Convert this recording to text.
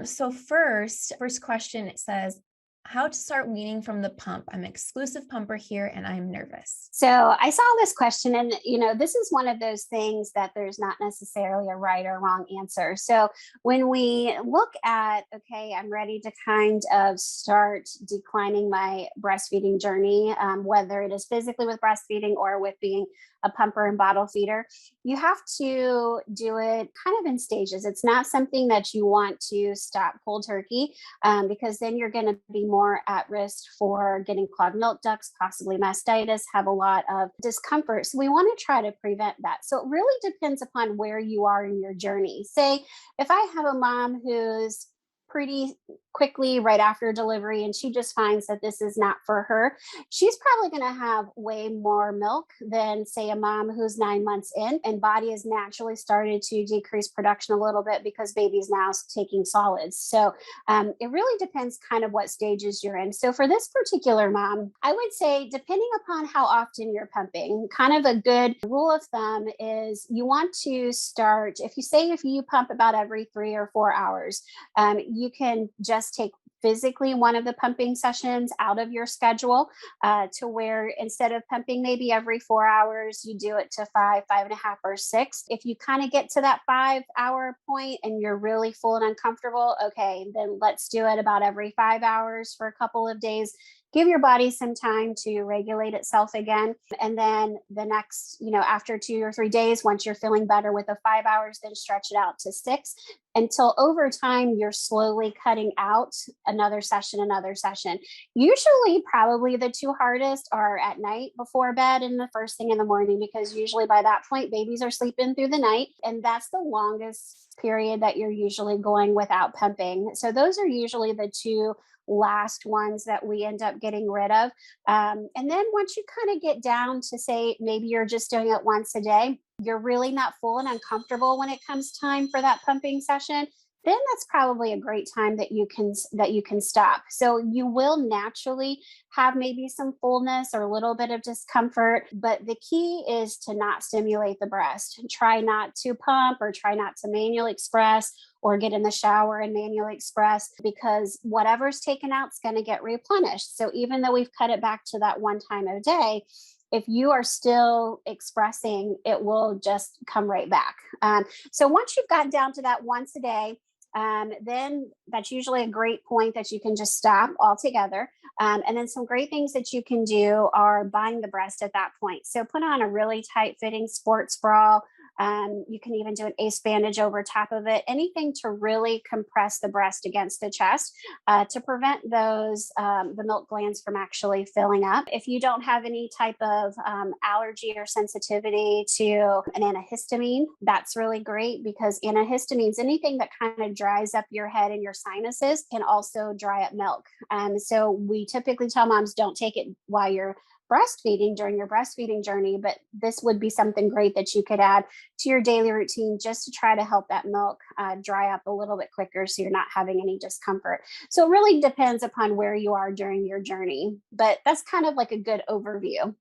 So first question, it says, how to start weaning from the pump. I'm an exclusive pumper here and I'm nervous. So I saw this question, and this is one of those things that there's not necessarily a right or wrong answer. So when we look at, okay, I'm ready to kind of start declining my breastfeeding journey, whether it is physically with breastfeeding or with being a pumper and bottle feeder, you have to do it kind of in stages. It's not something that you want to stop cold turkey, because then you're going to be more at risk for getting clogged milk ducts, possibly mastitis, have a lot of discomfort. So we want to try to prevent that. So it really depends upon where you are in your journey. Say, if I have a mom who's pretty quickly right after delivery and she just finds that this is not for her, she's probably going to have way more milk than, say, a mom who's 9 months in and body has naturally started to decrease production a little bit because baby's now taking solids. So it really depends kind of what stages you're in. So for this particular mom, I would say, depending upon how often you're pumping, kind of a good rule of thumb is you want to start, if you pump about every 3 or 4 hours, you can just take physically one of the pumping sessions out of your schedule, to where instead of pumping maybe every 4 hours, you do it to 5, 5.5, or 6. If you kind of get to that 5 hour point and you're really full and uncomfortable, okay, then let's do it about every 5 hours for a couple of days. Give your body some time to regulate itself again. And then the next, after 2 or 3 days, once you're feeling better with the 5 hours, then stretch it out to 6 until over time you're slowly cutting out another session, another session. Usually, probably the two hardest are at night before bed and the first thing in the morning, because usually by that point, babies are sleeping through the night. And that's the longest period that you're usually going without pumping. So those are usually the two last ones that we end up getting rid of. And then once you kind of get down to, say, maybe you're just doing it once a day, you're really not full and uncomfortable when it comes time for that pumping session, then that's probably a great time that you can stop. So you will naturally have maybe some fullness or a little bit of discomfort, but the key is to not stimulate the breast. Try not to pump or try not to manually express or get in the shower and manually express, because whatever's taken out is going to get replenished. So even though we've cut it back to that one time a day, if you are still expressing, it will just come right back. So once you've gotten down to that once a day, then that's usually a great point that you can just stop altogether. And then some great things that you can do are bind the breast at that point. So put on a really tight fitting sports bra. You can even do an ace bandage over top of it, anything to really compress the breast against the chest, to prevent the milk glands from actually filling up. If you don't have any type of allergy or sensitivity to an antihistamine, that's really great, because antihistamines, anything that kind of dries up your head and your sinuses, can also dry up milk. So we typically tell moms, don't take it while you're breastfeeding during your breastfeeding journey, but this would be something great that you could add to your daily routine just to try to help that milk dry up a little bit quicker, so you're not having any discomfort. So it really depends upon where you are during your journey, but that's kind of like a good overview.